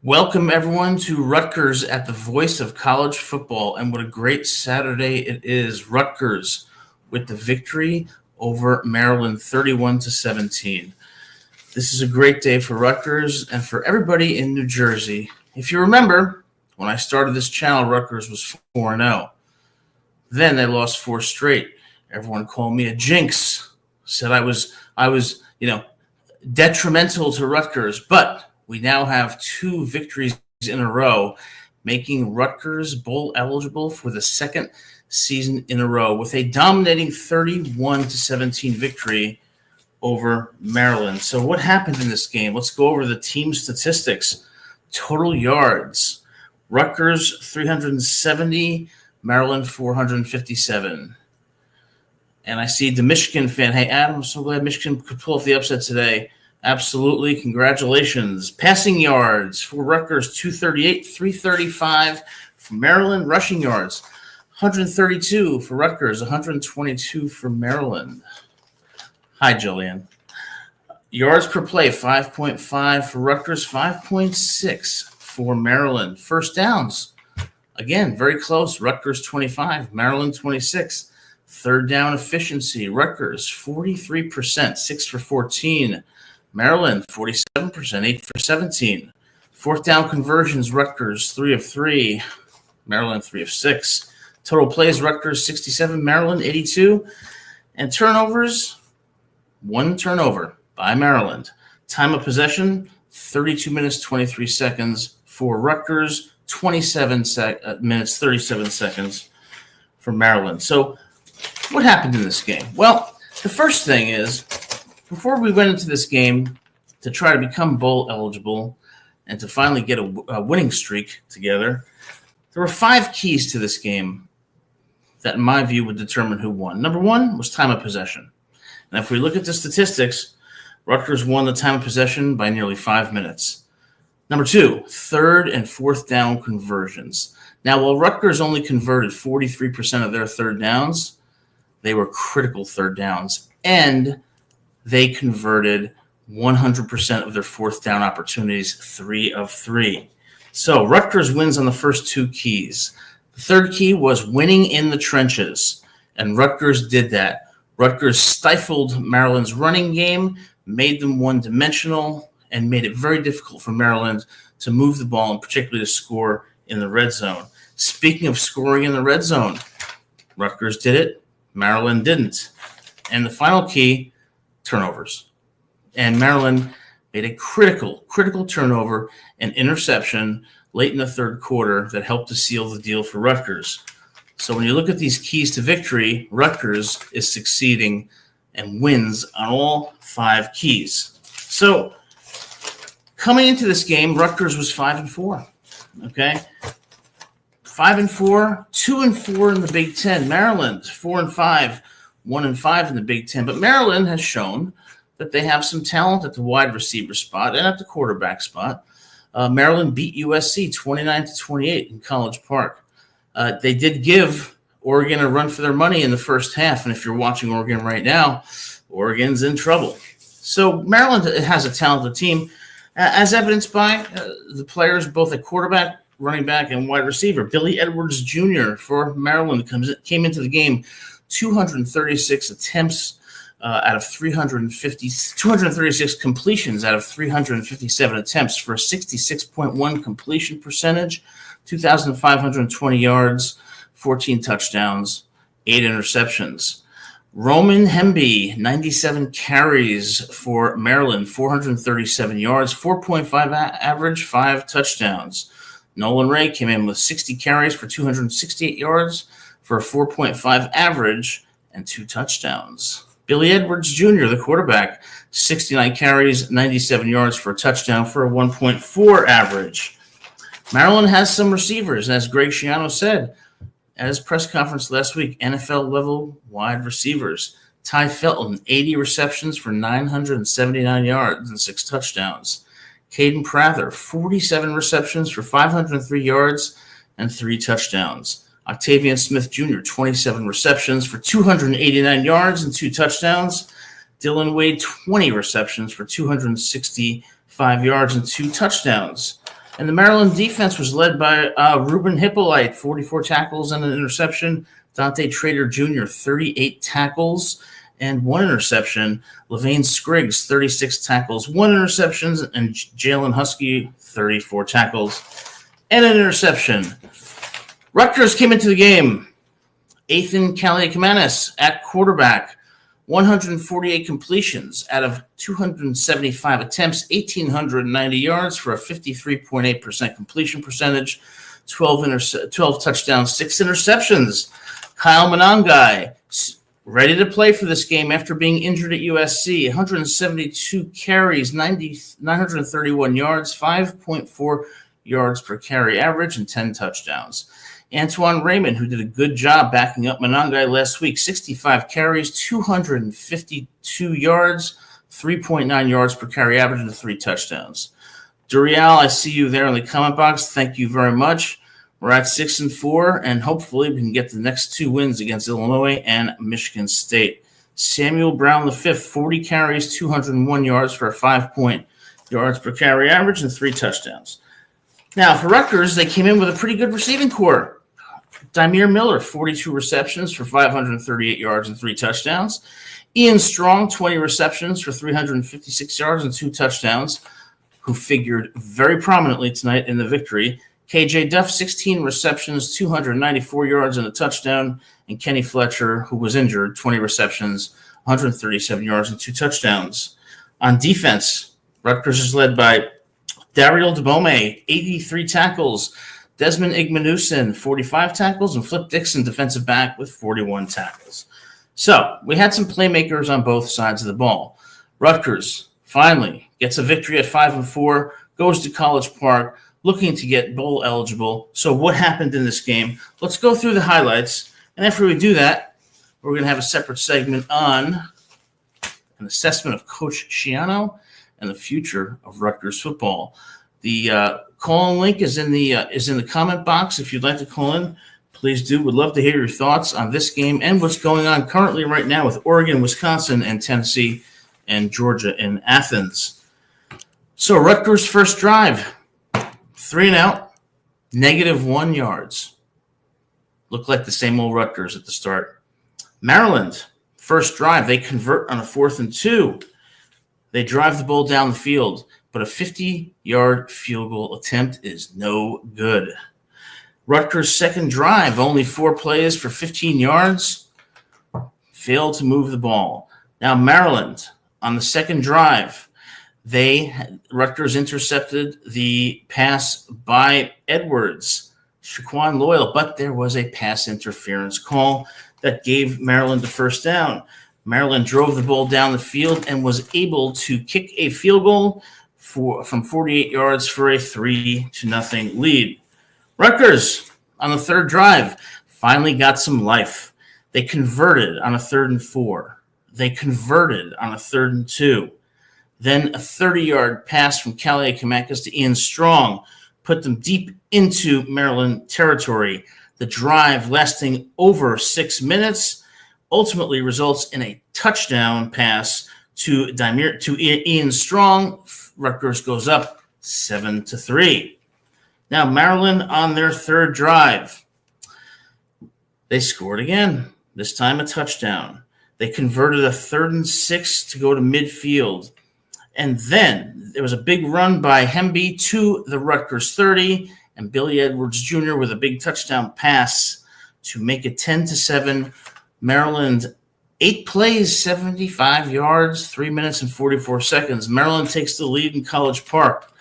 Welcome, everyone, to Rutgers at the voice of college football. And what a great Saturday it is. Rutgers with the victory over Maryland 31-17. This is a great day for Rutgers and for everybody in New Jersey. If you remember, when I started this channel, Rutgers was 4-0. Then they lost 4 straight. Everyone called me a jinx, said I was detrimental to Rutgers, but we now have 2 victories in a row, making Rutgers bowl eligible for the second season in a row with a dominating 31-17 victory over Maryland. So what happened in this game? Let's go over the team statistics. Total yards: Rutgers 370, Maryland 457. And I see the Michigan fan. Hey, Adam, I'm so glad Michigan could pull off the upset today. Absolutely. Congratulations. Passing yards for Rutgers, 238, 335 for Maryland. Rushing yards, 132 for Rutgers, 122 for Maryland. Hi, Jillian. Yards per play, 5.5 for Rutgers, 5.6 for Maryland. First downs, again, very close. Rutgers 25, Maryland 26. Third down efficiency, Rutgers 43%, 6 for 14. Maryland 47%, 8 for 17. Fourth down conversions, Rutgers 3 of 3, Maryland 3 of 6. Total plays, Rutgers 67, Maryland 82. And turnovers, 1 turnover by Maryland. Time of possession, 32 minutes, 23 seconds for Rutgers, 27 minutes, 37 seconds for Maryland. So what happened in this game? Well, the first thing is, before we went into this game to try to become bowl eligible and to finally get a winning streak together, there were 5 keys to this game that, in my view, would determine who won. Number 1 was time of possession. And if we look at the statistics, Rutgers won the time of possession by nearly 5 minutes. Number 2, third and fourth down conversions. Now, while Rutgers only converted 43% of their third downs, they were critical third downs, and they converted 100% of their fourth down opportunities, 3 of 3. So Rutgers wins on the first 2 keys. The third key was winning in the trenches, and Rutgers did that. Rutgers stifled Maryland's running game, made them one-dimensional, and made it very difficult for Maryland to move the ball and particularly to score in the red zone. Speaking of scoring in the red zone, Rutgers did it, Maryland didn't. And the final key, turnovers. And Maryland made a critical turnover and interception late in the third quarter that helped to seal the deal for Rutgers. So when you look at these keys to victory, Rutgers is succeeding and wins on all 5 keys. So coming into this game, Rutgers was 5-4. Okay? 5-4, 2-4 in the Big Ten. Maryland, 4-5. 1-5 in the Big Ten, but Maryland has shown that they have some talent at the wide receiver spot and at the quarterback spot. Maryland beat USC 29-28 in College Park. They did give Oregon a run for their money in the first half, and if you're watching Oregon right now, Oregon's in trouble. So Maryland has a talented team, as evidenced by the players both at quarterback, running back, and wide receiver. Billy Edwards Jr. for Maryland came into the game 236 attempts out of 236 completions out of 357 attempts for a 66.1 completion percentage, 2,520 yards, 14 touchdowns, 8 interceptions. Roman Hemby, 97 carries for Maryland, 437 yards, 4.5 average, 5 touchdowns. Nolan Ray came in with 60 carries for 268 yards, for a 4.5 average and 2 touchdowns. Billy Edwards Jr., the quarterback, 69 carries, 97 yards for a touchdown for a 1.4 average. Maryland has some receivers, and as Greg Schiano said at his press conference last week, NFL-level wide receivers. Ty Felton, 80 receptions for 979 yards and 6 touchdowns. Caden Prather, 47 receptions for 503 yards and 3 touchdowns. Octavian Smith Jr., 27 receptions for 289 yards and 2 touchdowns. Dylan Wade, 20 receptions for 265 yards and 2 touchdowns. And the Maryland defense was led by Ruben Hippolyte, 44 tackles and an interception. Dante Trader Jr., 38 tackles and 1 interception. Levain Scriggs, 36 tackles, 1 interception. And Jalen Husky, 34 tackles and an interception. Rutgers came into the game. Ethan Kaliakmanis at quarterback. 148 completions out of 275 attempts, 1,890 yards for a 53.8% completion percentage, 12 touchdowns, 6 interceptions. Kyle Monangai, ready to play for this game after being injured at USC, 172 carries, 931 yards, 5.4 yards per carry average, and 10 touchdowns. Antoine Raymond, who did a good job backing up Monangai last week, 65 carries, 252 yards, 3.9 yards per carry average, and 3 touchdowns. Duriel, I see you there in the comment box. Thank you very much. We're at 6-4, and hopefully we can get the next 2 wins against Illinois and Michigan State. Samuel Brown V, 40 carries, 201 yards for a 5 yards per carry average and 3 touchdowns. Now, for Rutgers, they came in with a pretty good receiving corps. Dymere Miller, 42 receptions for 538 yards and 3 touchdowns. Ian Strong, 20 receptions for 356 yards and 2 touchdowns, who figured very prominently tonight in the victory. KJ Duff, 16 receptions, 294 yards and a touchdown. And Kenny Fletcher, who was injured, 20 receptions, 137 yards and 2 touchdowns. On defense, Rutgers is led by Daryl DeBome, 83 tackles. Desmond Igmanuson, 45 tackles, and Flip Dixon, defensive back, with 41 tackles. So we had some playmakers on both sides of the ball. Rutgers finally gets a victory at 5-4, goes to College Park, looking to get bowl eligible. So what happened in this game? Let's go through the highlights. And after we do that, we're going to have a separate segment on an assessment of Coach Schiano and the future of Rutgers football. The call-in link is in the comment box. If you'd like to call in, please do. We'd love to hear your thoughts on this game and what's going on currently right now with Oregon, Wisconsin, and Tennessee, and Georgia in Athens. So Rutgers' first drive, 3 and out, -1 yards. Looked like the same old Rutgers at the start. Maryland, first drive, they convert on a 4th and 2. They drive the ball down the field, but a 50-yard field goal attempt is no good. Rutgers' second drive, only 4 plays for 15 yards, failed to move the ball. Now Maryland, on the second drive, Rutgers intercepted the pass by Edwards, Shaquan Loyal, but there was a pass interference call that gave Maryland the first down. Maryland drove the ball down the field and was able to kick a field goal from 48 yards for a 3-0 lead. Rutgers, on the third drive, finally got some life. They converted on a 3rd and 4. They converted on a 3rd and 2. Then a 30-yard pass from Kaliakmanis to Ian Strong put them deep into Maryland territory. The drive, lasting over 6 minutes, ultimately results in a touchdown pass to Ian Strong. Rutgers goes up 7-3. Now Maryland on their third drive, they scored again. This time a touchdown. They converted a 3rd and 6 to go to midfield. And then there was a big run by Hemby to the Rutgers 30, and Billy Edwards Jr. with a big touchdown pass to make it 10-7. Maryland, 8 plays, 75 yards, 3 minutes and 44 seconds. Maryland takes the lead in College Park.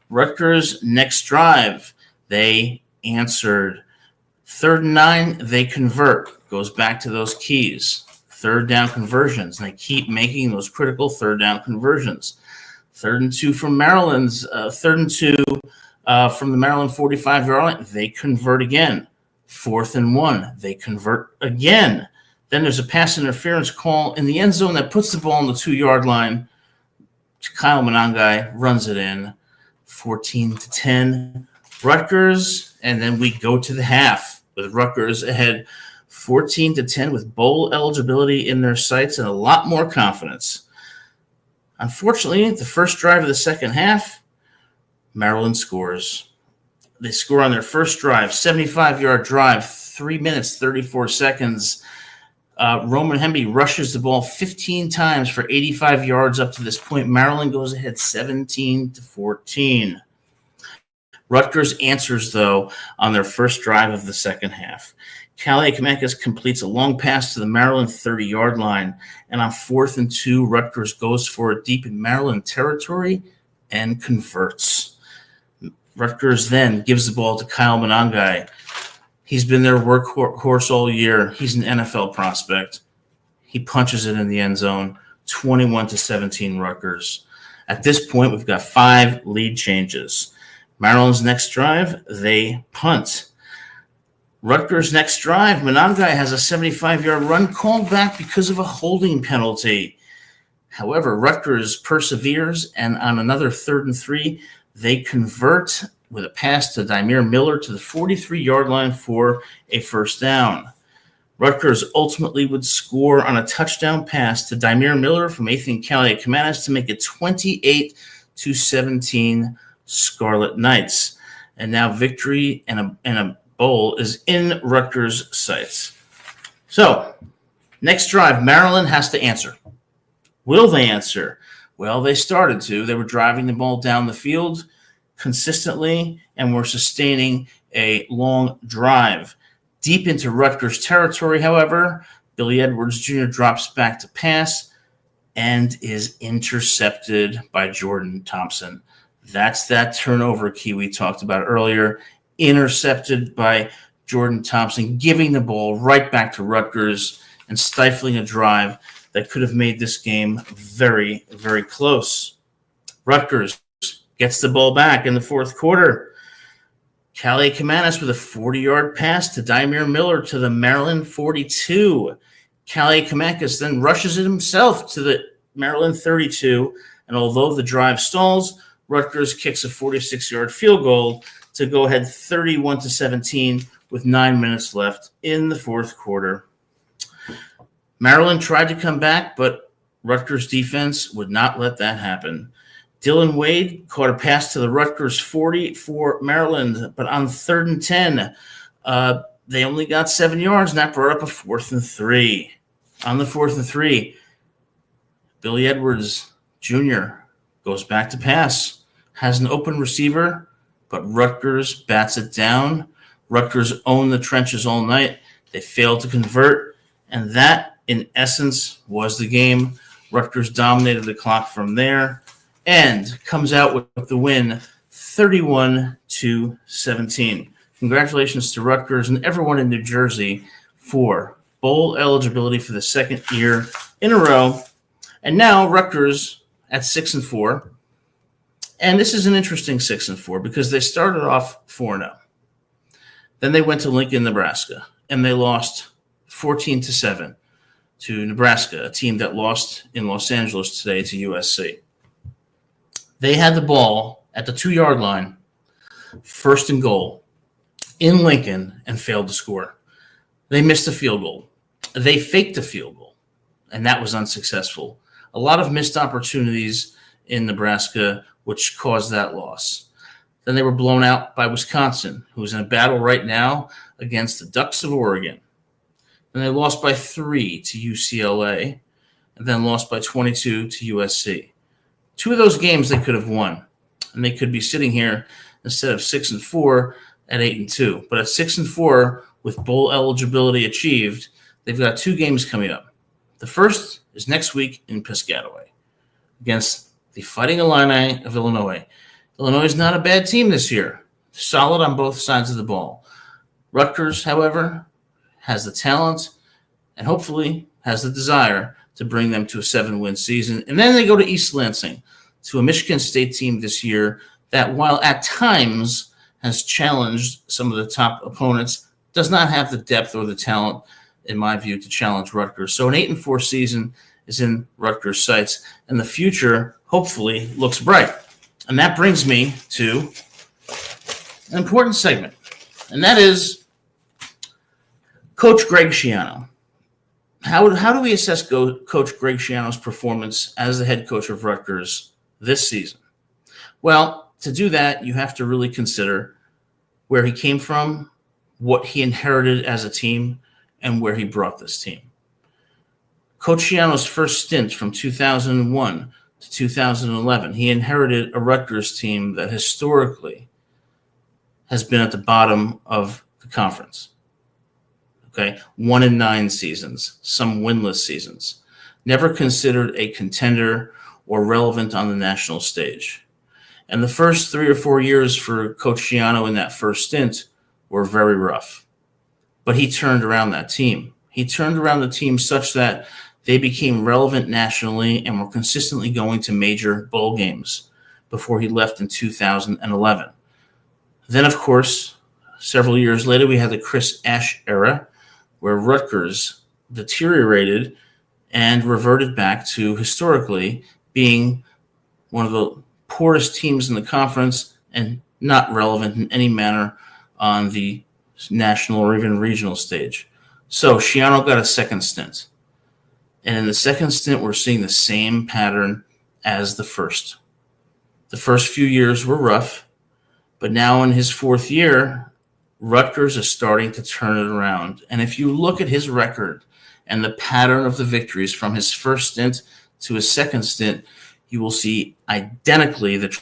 Rutgers' next drive, they answered. 3rd and 9, they convert. Goes back to those keys. 3rd down conversions. And they keep making those critical 3rd down conversions. 3rd and 2 from Maryland's 3rd and 2 from the Maryland 45-yard line. They convert again. 4th and 1. They convert again. Then there's a pass interference call in the end zone that puts the ball on the 2-yard line. Kyle Monangai runs it in. 14-10. Rutgers, and then we go to the half with Rutgers ahead 14-10 with bowl eligibility in their sights and a lot more confidence. Unfortunately, the first drive of the second half, Maryland scores. They score on their first drive, 75-yard drive, 3 minutes, 34 seconds. Roman Hemby rushes the ball 15 times for 85 yards up to this point. Maryland goes ahead 17-14. Rutgers answers, though, on their first drive of the second half. Calais Kamakas completes a long pass to the Maryland 30-yard line, and on 4th and 2, Rutgers goes for it deep in Maryland territory and converts. Rutgers then gives the ball to Kyle Monangai. He's been their workhorse all year. He's an NFL prospect. He punches it in the end zone, 21-17 Rutgers. At this point, we've got 5 lead changes. Maryland's next drive, they punt. Rutgers' next drive, Monangai has a 75-yard run called back because of a holding penalty. However, Rutgers perseveres, and on another 3rd and 3, they convert with a pass to Dymere Miller to the 43-yard line for a first down. Rutgers ultimately would score on a touchdown pass to Dymere Miller from Athan Calais-Kamanis to make it 28-17 Scarlet Knights. And now victory and a bowl is in Rutgers' sights. So, next drive, Maryland has to answer. Will they answer? Well, they started to. They were driving the ball down the field consistently and were sustaining a long drive. Deep into Rutgers territory, however, Billy Edwards Jr. drops back to pass and is intercepted by Jordan Thompson. That's that turnover key we talked about earlier. Intercepted by Jordan Thompson, giving the ball right back to Rutgers and stifling a drive that could have made this game very, very close. Rutgers gets the ball back in the 4th quarter. Calais-Kamanis with a 40-yard pass to Dymere Miller to the Maryland 42. Calais-Kamanis then rushes it himself to the Maryland 32, and although the drive stalls, Rutgers kicks a 46-yard field goal to go ahead 31-17 with 9 minutes left in the 4th quarter. Maryland tried to come back, but Rutgers defense would not let that happen. Dylan Wade caught a pass to the Rutgers 40 for Maryland, but on 3rd and 10, they only got 7 yards, and that brought up a 4th and 3. On the 4th and 3, Billy Edwards Jr. goes back to pass, has an open receiver, but Rutgers bats it down. Rutgers owned the trenches all night. They failed to convert, and that, in essence, was the game. Rutgers dominated the clock from there and comes out with the win 31-17. Congratulations to Rutgers and everyone in New Jersey for bowl eligibility for the second year in a row. And now Rutgers at 6-4. And this is an interesting 6-4 because they started off 4-0. Then they went to Lincoln, Nebraska, and they lost 14-7 to Nebraska, a team that lost in Los Angeles today to USC. They had the ball at the 2-yard line, 1st and goal, in Lincoln, and failed to score. They missed a field goal. They faked a field goal, and that was unsuccessful. A lot of missed opportunities in Nebraska, which caused that loss. Then they were blown out by Wisconsin, who's in a battle right now against the Ducks of Oregon. Then they lost by 3 to UCLA, and then lost by 22 to USC. 2 of those games they could have won, and they could be sitting here instead of 6-4 at 8-2. But at 6-4, with bowl eligibility achieved, they've got 2 games coming up. The first is next week in Piscataway against the Fighting Illini of Illinois. Illinois is not a bad team this year. Solid on both sides of the ball. Rutgers, however, has the talent and hopefully has the desire to bring them to a 7-win season. And then they go to East Lansing, to a Michigan State team this year that, while at times has challenged some of the top opponents, does not have the depth or the talent, in my view, to challenge Rutgers. So an 8-4 season is in Rutgers' sights, and the future, hopefully, looks bright. And that brings me to an important segment, and that is Coach Greg Schiano. How do we assess Coach Greg Schiano's performance as the head coach of Rutgers this season? Well, to do that, you have to really consider where he came from, what he inherited as a team, and where he brought this team. Coach Schiano's first stint from 2001 to 2011, he inherited a Rutgers team that historically has been at the bottom of the conference. Okay, 1-9 seasons, some winless seasons, never considered a contender or relevant on the national stage. And the first 3 or 4 years for Coach Schiano in that first stint were very rough. But he turned around that team. He turned around the team such that they became relevant nationally and were consistently going to major bowl games before he left in 2011. Then, of course, several years later, we had the Chris Ash era, where Rutgers deteriorated and reverted back to historically being one of the poorest teams in the conference and not relevant in any manner on the national or even regional stage. So Schiano got a second stint. And in the second stint, we're seeing the same pattern as the first. The first few years were rough, but now in his fourth year, Rutgers is starting to turn it around. And if you look at his record and the pattern of the victories from his first stint to his second stint, you will see identically the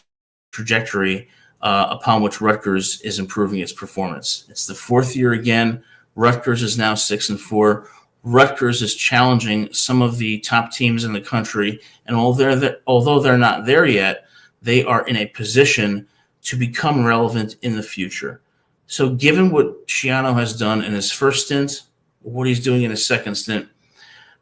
trajectory upon which Rutgers is improving its performance. It's the fourth year again. Rutgers is now 6-4. Rutgers is challenging some of the top teams in the country, and although they're not there yet, they are in a position to become relevant in the future. So given what Schiano has done in his first stint, what he's doing in his second stint,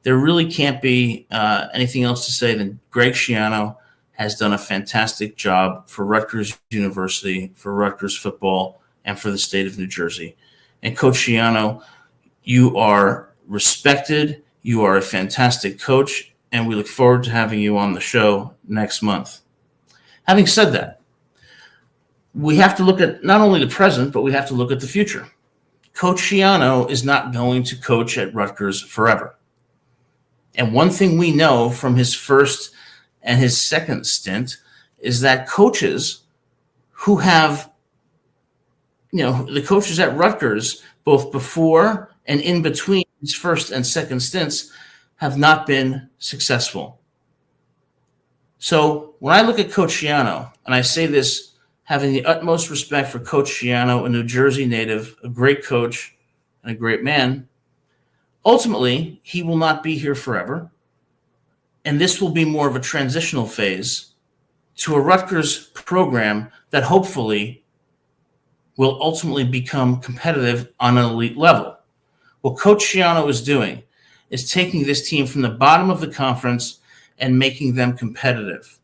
there really can't be anything else to say than Greg Schiano has done a fantastic job for Rutgers University, for Rutgers football, and for the state of New Jersey. And Coach Schiano, you are respected, you are a fantastic coach, and we look forward to having you on the show next month. Having said that, we have to look at not only the present, but we have to look at the future. Coach Schiano is not going to coach at Rutgers forever. And one thing we know from his first and his second stint is that coaches who have, the coaches at Rutgers, both before and in between his first and second stints, have not been successful. So when I look at Coach Schiano, and I say this having the utmost respect for Coach Schiano, a New Jersey native, a great coach, and a great man, ultimately, he will not be here forever. And this will be more of a transitional phase to a Rutgers program that hopefully will ultimately become competitive on an elite level. What Coach Schiano is doing is taking this team from the bottom of the conference and making them competitive.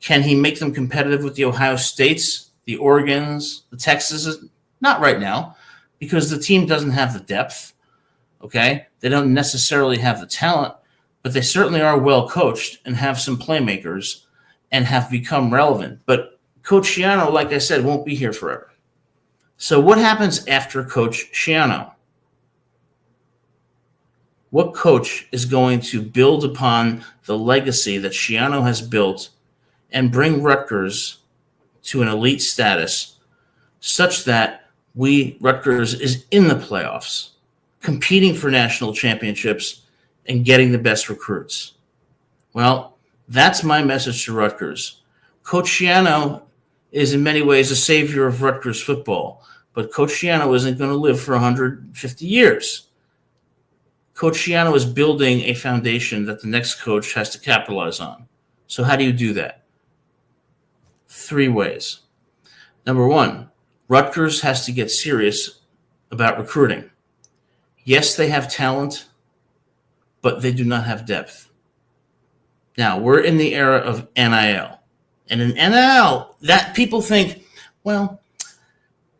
Can he make them competitive with the Ohio States, the Oregons, the Texases? Not right now, because the team doesn't have the depth, okay? They don't necessarily have the talent, but they certainly are well coached and have some playmakers and have become relevant. But Coach Schiano, like I said, won't be here forever. So what happens after Coach Schiano? What coach is going to build upon the legacy that Schiano has built and bring Rutgers to an elite status such that Rutgers is in the playoffs, competing for national championships, and getting the best recruits? Well, that's my message to Rutgers. Coach Schiano is in many ways a savior of Rutgers football, but Coach Schiano isn't going to live for 150 years. Coach Schiano is building a foundation that the next coach has to capitalize on. So how do you do that? 3 ways. Number 1, Rutgers has to get serious about recruiting. Yes, they have talent, but they do not have depth. Now, we're in the era of NIL. And in NIL, that people think, well,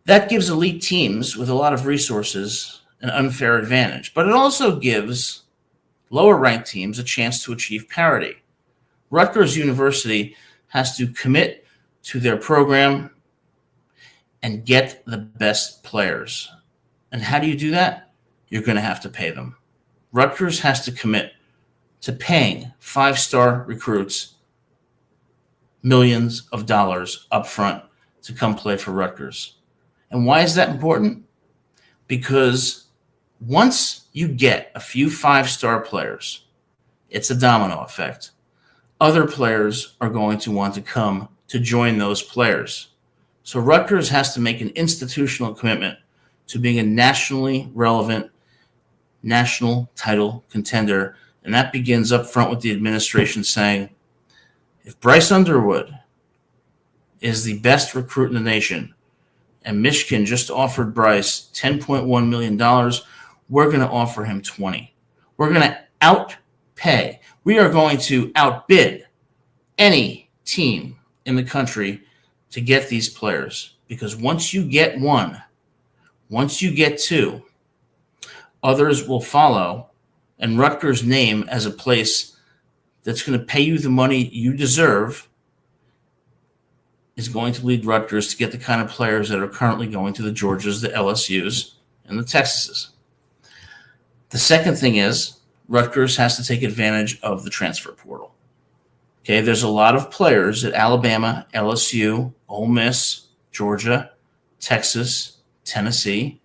that gives elite teams with a lot of resources an unfair advantage. But it also gives lower-ranked teams a chance to achieve parity. Rutgers University has to commit to their program and get the best players. And how do you do that? You're going to have to pay them. Rutgers has to commit to paying 5-star recruits millions of dollars up front to come play for Rutgers. And why is that important? Because once you get a few five-star players, it's a domino effect. Other players are going to want to come to join those players. So Rutgers has to make an institutional commitment to being a nationally relevant national title contender. And that begins up front with the administration saying, if Bryce Underwood is the best recruit in the nation, and Michigan just offered Bryce $10.1 million, we're going to offer him 20. We're going to outpay. We are going to outbid any team in the country to get these players. Because once you get one, once you get two, others will follow, and Rutgers' name as a place that's going to pay you the money you deserve is going to lead Rutgers to get the kind of players that are currently going to the Georgias, the LSUs, and the Texases. The second thing is Rutgers has to take advantage of the transfer portal. Okay, there's a lot of players at Alabama, LSU, Ole Miss, Georgia, Texas, Tennessee,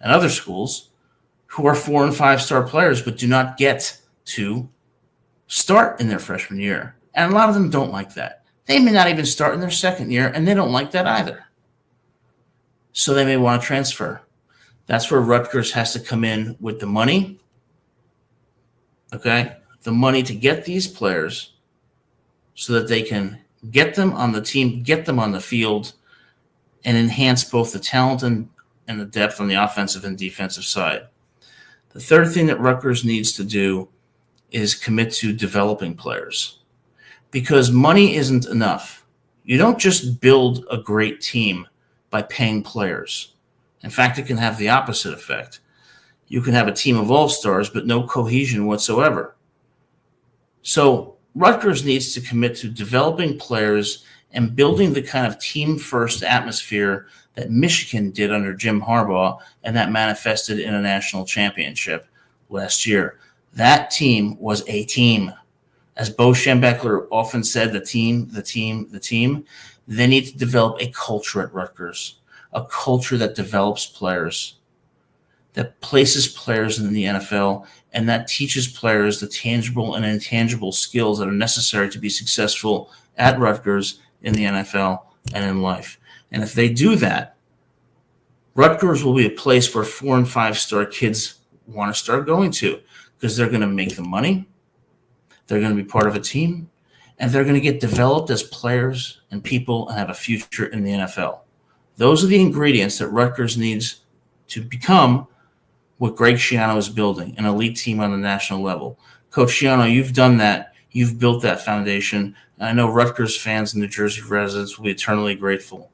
and other schools who are 4- and 5-star players but do not get to start in their freshman year. And a lot of them don't like that. They may not even start in their second year, and they don't like that either. So they may want to transfer. That's where Rutgers has to come in with the money, okay? The money to get these players so that they can get them on the team, get them on the field, and enhance both the talent and the depth on the offensive and defensive side. The third thing that Rutgers needs to do is commit to developing players. Because money isn't enough. You don't just build a great team by paying players. In fact, it can have the opposite effect. You can have a team of all-stars, but no cohesion whatsoever. So Rutgers needs to commit to developing players and building the kind of team-first atmosphere that Michigan did under Jim Harbaugh, and that manifested in a national championship last year. That team was a team. As Bo Schembechler often said, the team. They need to develop a culture at Rutgers, a culture that develops players, that places players in the NFL, and that teaches players the tangible and intangible skills that are necessary to be successful at Rutgers, in the NFL, and in life. And if they do that, Rutgers will be a place where 4- and 5-star kids want to start going to, because they're going to make the money. They're going to be part of a team, and they're going to get developed as players and people and have a future in the NFL. Those are the ingredients that Rutgers needs to become what Greg Schiano is building, an elite team on the national level. Coach Schiano, you've done that. You've built that foundation. And I know Rutgers fans and New Jersey residents will be eternally grateful.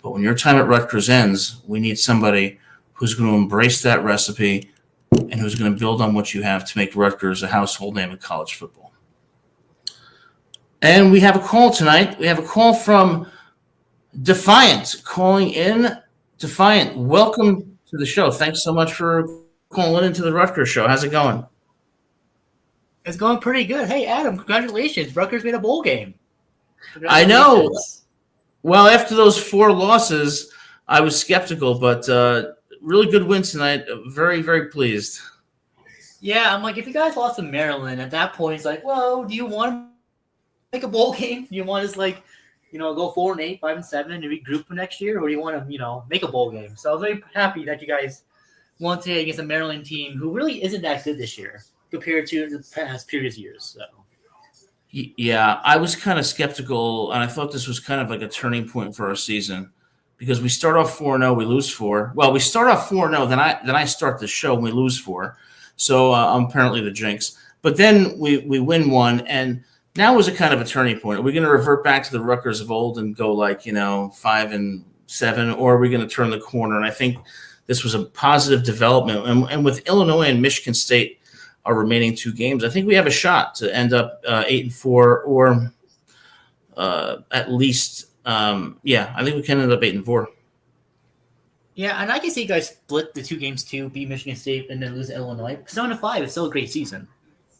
But when your time at Rutgers ends, we need somebody who's going to embrace that recipe and who's going to build on what you have to make Rutgers a household name in college football. And we have a call tonight. We have a call from Defiant calling in. Defiant, welcome to the show. Thanks so much for calling into the Rutgers show. How's it going? It's going pretty good. Hey, Adam, congratulations. Rutgers made a bowl game. I know. Well, after those 4 losses, I was skeptical, but really good win tonight. Very, very pleased. Yeah, I'm like, if you guys lost to Maryland, at that point, it's like, well, do you want to make a bowl game? Do you want to, like, go 4-8, 5-7, and regroup for next year? Or do you want to, make a bowl game? So I was very happy that you guys won today against a Maryland team who really isn't that good this year compared to the past previous years. So. Yeah, I was kind of skeptical, and I thought this was kind of like a turning point for our season. Because we start off 4-0, we lose 4. Well, we start off 4-0, then I start the show and we lose 4. So I'm apparently the jinx. But then we win 1, and now was a kind of a turning point. Are we going to revert back to the Rutgers of old and go 5-7, or are we going to turn the corner? And I think this was a positive development. And with Illinois and Michigan State, our remaining 2 games, I think we have a shot to end up 8-4, or at least. I think we can end up 8-4. Yeah, and I can see you guys split the 2 games too, beat Michigan State and then lose Illinois. 7-5 is still a great season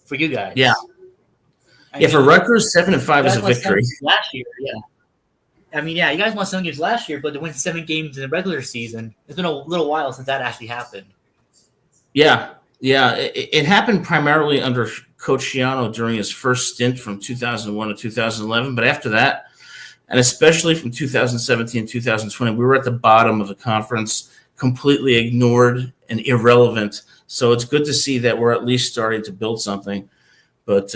for you guys. Yeah. Yeah, for Rutgers, 7-5 is a victory. Last year, yeah. I mean, yeah, you guys won 7 games last year, but to win 7 games in the regular season, it's been a little while since that actually happened. Yeah. It happened primarily under Coach Schiano during his first stint from 2001 to 2011. But after that, and especially from 2017 to 2020, we were at the bottom of the conference, completely ignored and irrelevant. So it's good to see that we're at least starting to build something. But,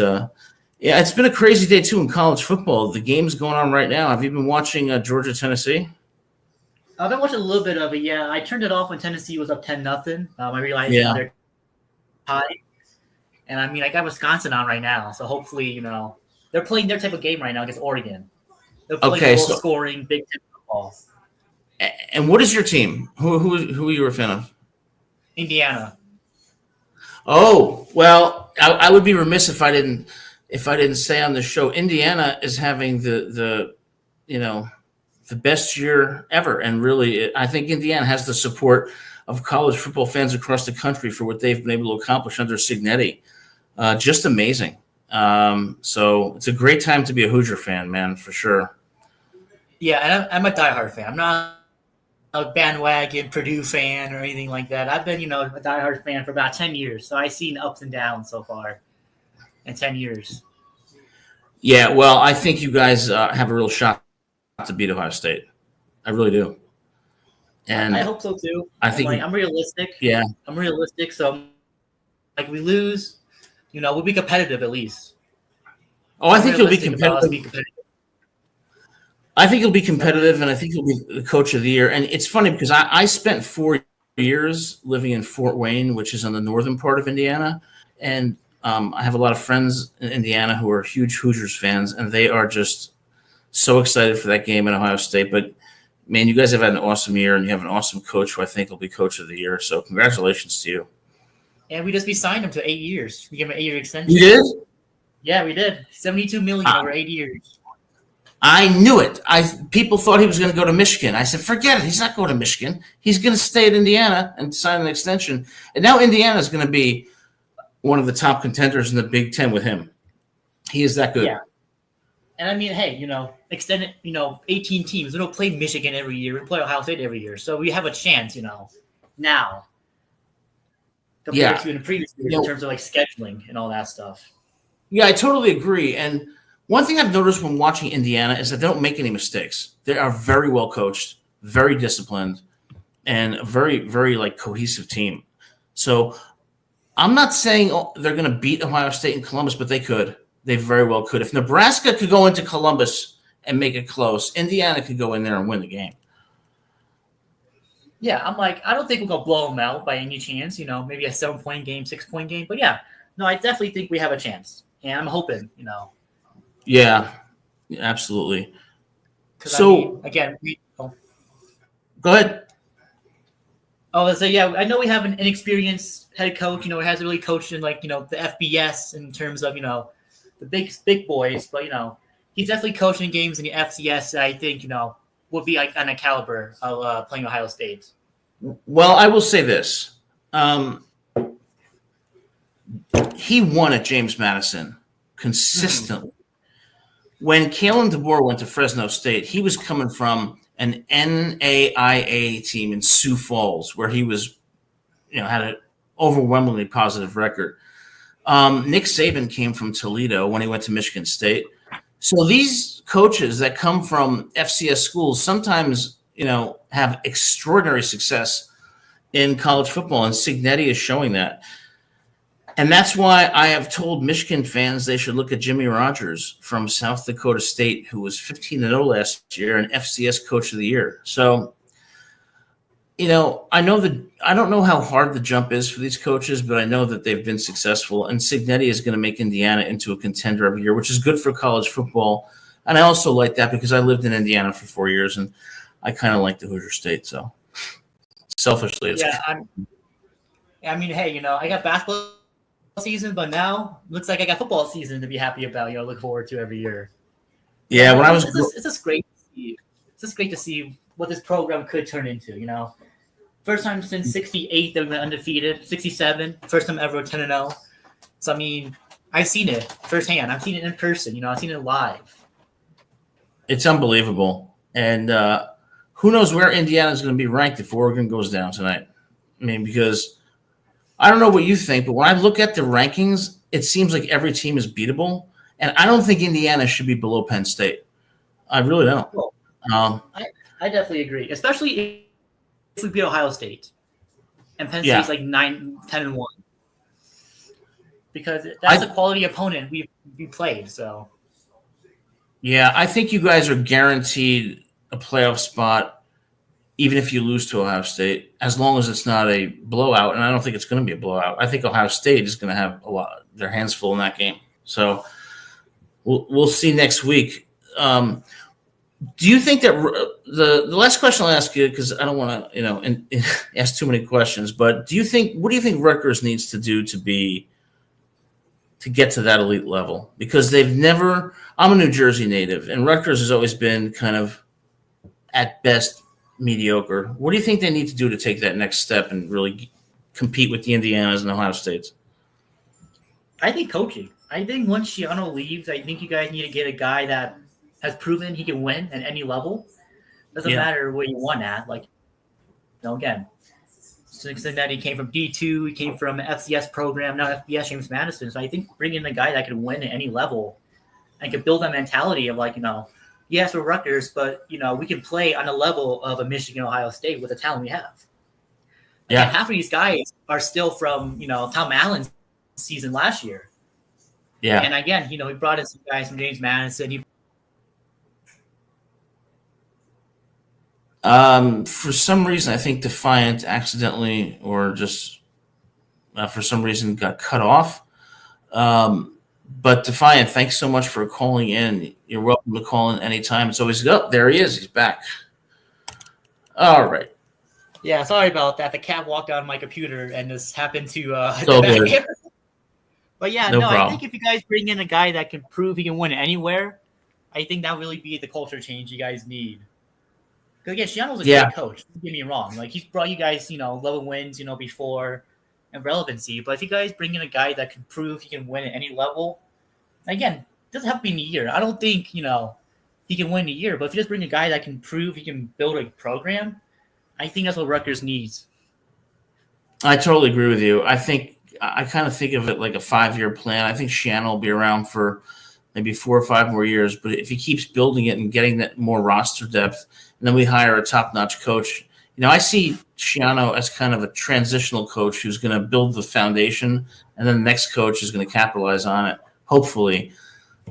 yeah, it's been a crazy day, too, in college football. The game's going on right now. Have you been watching Georgia, Tennessee? I've been watching a little bit of it, yeah. I turned it off when Tennessee was up 10-0. I realized they're tied. And, I mean, I got Wisconsin on right now. So, hopefully, they're playing their type of game right now against Oregon. They're playing scoring, Big Ten football. And what is your team? Who are you a fan of? Indiana. Oh, well, I would be remiss if I didn't say on the show, Indiana is having the best year ever. And really, I think Indiana has the support of college football fans across the country for what they've been able to accomplish under Cignetti. Just amazing. So it's a great time to be a Hoosier fan, man, for sure. Yeah, and I'm a diehard fan. I'm not a bandwagon Purdue fan or anything like that. I've been, a diehard fan for about 10 years. So I've seen ups and downs so far in 10 years. Yeah, well, I think you guys have a real shot to beat Ohio State. I really do. And I hope so too. I'm realistic. Yeah, I'm realistic. So, we lose, we'll be competitive at least. Oh, I think you'll be competitive. I think you'll be competitive, and I think you'll be the coach of the year. And it's funny because I spent 4 years living in Fort Wayne, which is on the northern part of Indiana, and I have a lot of friends in Indiana who are huge Hoosiers fans, and they are just so excited for that game in Ohio State. But, man, you guys have had an awesome year, and you have an awesome coach who I think will be coach of the year. So congratulations to you. And we just signed him to 8 years. We gave him an 8-year extension. You did? Yeah, we did. $72 million over 8 years. I knew it. People thought he was going to go to Michigan. I said, forget it. He's not going to Michigan. He's going to stay at Indiana and sign an extension. And now Indiana is going to be one of the top contenders in the Big Ten with him. He is that good. Yeah. And I mean, hey, extend it, 18 teams. We don't play Michigan every year. We play Ohio State every year. So we have a chance, now. Compared to in the previous years in terms of scheduling and all that stuff. Yeah, I totally agree. And one thing I've noticed when watching Indiana is that they don't make any mistakes. They are very well coached, very disciplined, and a very, very cohesive team. So I'm not saying they're going to beat Ohio State and Columbus, but they could. They very well could. If Nebraska could go into Columbus and make it close, Indiana could go in there and win the game. Yeah, I don't think we're going to blow them out by any chance, maybe a 7-point game, 6-point game. But, yeah, no, I definitely think we have a chance. And I'm hoping, Yeah, absolutely. So, again, go ahead. I know we have an inexperienced head coach, who hasn't really coached in, the FBS in terms of, the big boys. But, he's definitely coaching games in the FCS that I think, would be on a caliber of playing Ohio State. Well, I will say this. He won at James Madison consistently. When Kalen DeBoer went to Fresno State, he was coming from an NAIA team in Sioux Falls where he was, had an overwhelmingly positive record. Nick Saban came from Toledo when he went to Michigan State. So these coaches that come from FCS schools sometimes, have extraordinary success in college football, and Cignetti is showing that. And that's why I have told Michigan fans they should look at Jimmy Rogers from South Dakota State, who was 15-0 last year and FCS Coach of the Year. So, I don't know how hard the jump is for these coaches, but I know that they've been successful. And Cignetti is going to make Indiana into a contender every year, which is good for college football. And I also like that because I lived in Indiana for 4 years, and I kind of like the Hoosier State. So, selfishly, it's hey, I got basketball season, but now looks like I got football season to be happy about. Look forward to every year. Yeah, when I was, it's just great to see. It's just great to see what this program could turn into. First time since '68 that we've been undefeated. '67, first time ever 10-0. So I I've seen it firsthand. I've seen it in person. I've seen it live. It's unbelievable. And who knows where Indiana's going to be ranked if Oregon goes down tonight. I mean, because I don't know what you think, but when I look at the rankings, it seems like every team is beatable. And I don't think Indiana should be below Penn State. I really don't. Well, I definitely agree, especially if we beat Ohio State. And Penn State's like 9-10-1. Because that's a quality opponent we played. So, yeah, I think you guys are guaranteed a playoff spot, even if you lose to Ohio State, as long as it's not a blowout. And I don't think it's going to be a blowout. I think Ohio State is going to have their hands full in that game. So we'll see next week. Do you think that the last question I'll ask you, because I don't want to ask too many questions, but what do you think Rutgers needs to do to get to that elite level? Because I'm a New Jersey native, and Rutgers has always been kind of at best mediocre. What do you think they need to do to take that next step and really compete with the Indianas and Ohio States? I think coaching. I think once Shiano leaves, I think you guys need to get a guy that has proven he can win at any level. Doesn't matter where you won at. Again, Cincinnati came from D2, he came from FCS program, now FBS James Madison. So I think bringing a guy that can win at any level and can build that mentality of yes, we're Rutgers, but we can play on a level of a Michigan, Ohio State with the talent we have. Yeah, and half of these guys are still from Tom Allen's season last year. Yeah, and again, he brought in some guys from James Madison. For some reason, I think Defiant accidentally or just for some reason got cut off. But Defiant, thanks so much for calling in. You're welcome to call in anytime. It's always good. There he is. He's back. All right. Yeah, sorry about that. The cat walked on my computer and just happened to good. But yeah, no, I think if you guys bring in a guy that can prove he can win anywhere, I think that really be the culture change you guys need. Because again, Shiano's a great coach. Don't get me wrong. He's brought you guys, 11 wins, before and relevancy. But if you guys bring in a guy that can prove he can win at any level, again, it doesn't have to be in a year. I don't think, he can win in a year. But if you just bring a guy that can prove he can build a program, I think that's what Rutgers needs. I totally agree with you. I kind of think of it like a 5-year plan. I think Shiano will be around for maybe 4 or 5 more years. But if he keeps building it and getting that more roster depth, and then we hire a top-notch coach, I see Shiano as kind of a transitional coach who's going to build the foundation, and then the next coach is going to capitalize on it, hopefully.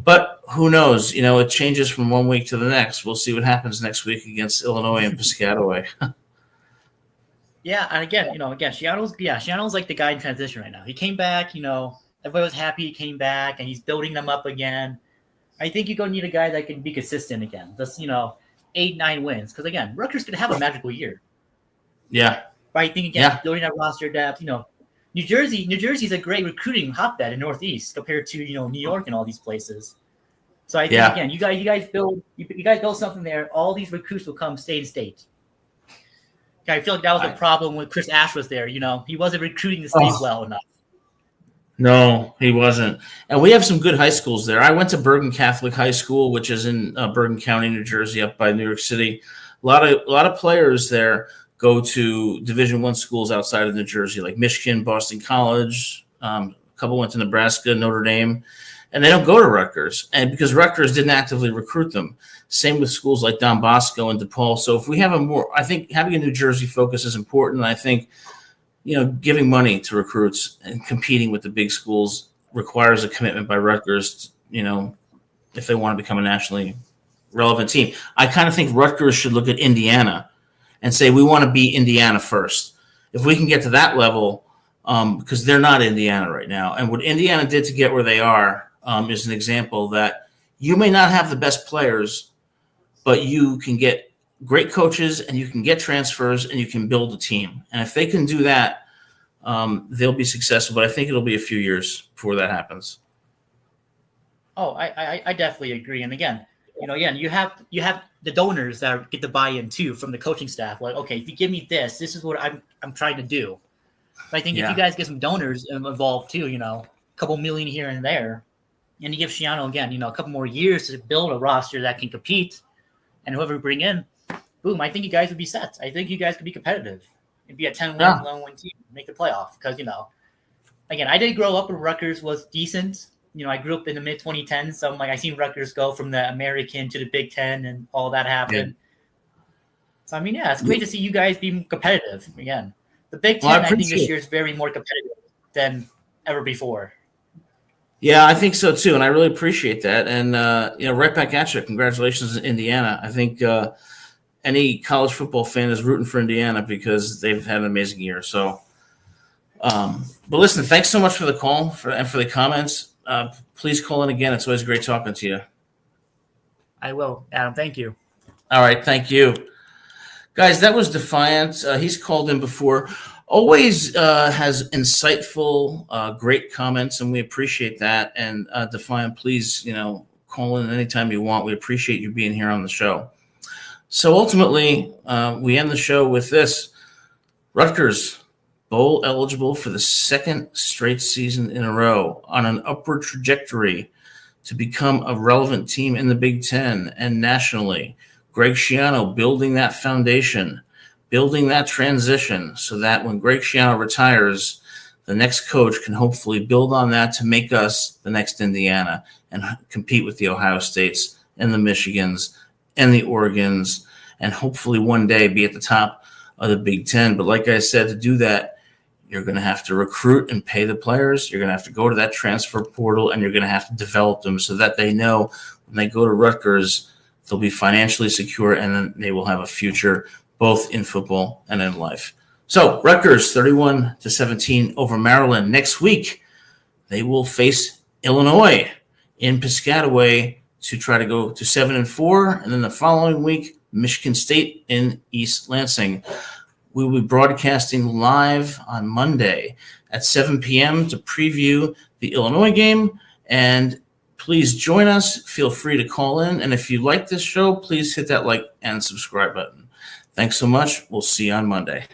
But who knows? It changes from one week to the next. We'll see what happens next week against Illinois and Piscataway. Yeah, and again, Shiano's like the guy in transition right now. He came back, everybody was happy he came back, and he's building them up again. I think you're going to need a guy that can be consistent again. Just, 8-9 wins. Because, again, Rutgers could have a magical year. Yeah. But I think, again, building that roster depth, New Jersey's a great recruiting hotbed in Northeast compared to, New York and all these places. So I think, again, you guys build something there. All these recruits will come state to state. I feel like that was a problem when Chris Ash was there. He wasn't recruiting the state well enough. No, he wasn't. And we have some good high schools there. I went to Bergen Catholic High School, which is in Bergen County, New Jersey, up by New York City. A lot of players there go to Division I schools outside of New Jersey, like Michigan, Boston College. A couple went to Nebraska, Notre Dame, and they don't go to Rutgers. And because Rutgers didn't actively recruit them. Same with schools like Don Bosco and DePaul. So if we have I think having a New Jersey focus is important. I think giving money to recruits and competing with the big schools requires a commitment by Rutgers, if they want to become a nationally relevant team. I kind of think Rutgers should look at Indiana and say, we want to be Indiana first. If we can get to that level, because they're not Indiana right now. And what Indiana did to get where they are is an example that you may not have the best players, but you can get great coaches and you can get transfers and you can build a team. And if they can do that, they'll be successful. But I think it'll be a few years before that happens. Oh, I definitely agree. And again, you have the donors that get the buy-in too from the coaching staff. Like, okay, if you give me this is what I'm trying to do. But I think if you guys get some donors involved too, couple million here and there, and you give Schiano again, a couple more years to build a roster that can compete, and whoever we bring in, boom, I think you guys would be set. I think you guys could be competitive. It'd be a 10-win, 11-win team, make the playoff. Because, again, I did grow up where Rutgers was decent. I grew up in the mid-2010s, so I seen Rutgers go from the American to the Big Ten and all that happened. Yeah. So, it's great to see you guys be competitive again. The Big Ten, I think this year is very more competitive than ever before. Yeah, I think so too, and I really appreciate that. And right back at you. Congratulations, Indiana. I think any college football fan is rooting for Indiana because they've had an amazing year. So, but listen, thanks so much for the call and for the comments. Please call in again. It's always great talking to you. I will, Adam. Thank you. All right, thank you, guys. That was Defiant. He's called in before. Always has insightful, great comments, and we appreciate that. And Defiant, please, call in anytime you want. We appreciate you being here on the show. So ultimately, we end the show with this. Rutgers, bowl eligible for the second straight season in a row, on an upward trajectory to become a relevant team in the Big Ten and nationally. Greg Schiano building that foundation, building that transition so that when Greg Schiano retires, the next coach can hopefully build on that to make us the next Indiana and compete with the Ohio States and the Michigans and the Oregons and hopefully one day be at the top of the Big Ten. But like I said, to do that, you're going to have to recruit and pay the players. You're going to have to go to that transfer portal, and you're going to have to develop them so that they know when they go to Rutgers, they'll be financially secure and then they will have a future both in football and in life. So Rutgers 31-17 over Maryland. Next week, they will face Illinois in Piscataway to try to go to 7-4. And then the following week, Michigan State in East Lansing. We will be broadcasting live on Monday at 7 p.m. to preview the Illinois game. And please join us. Feel free to call in. And if you like this show, please hit that like and subscribe button. Thanks so much. We'll see you on Monday.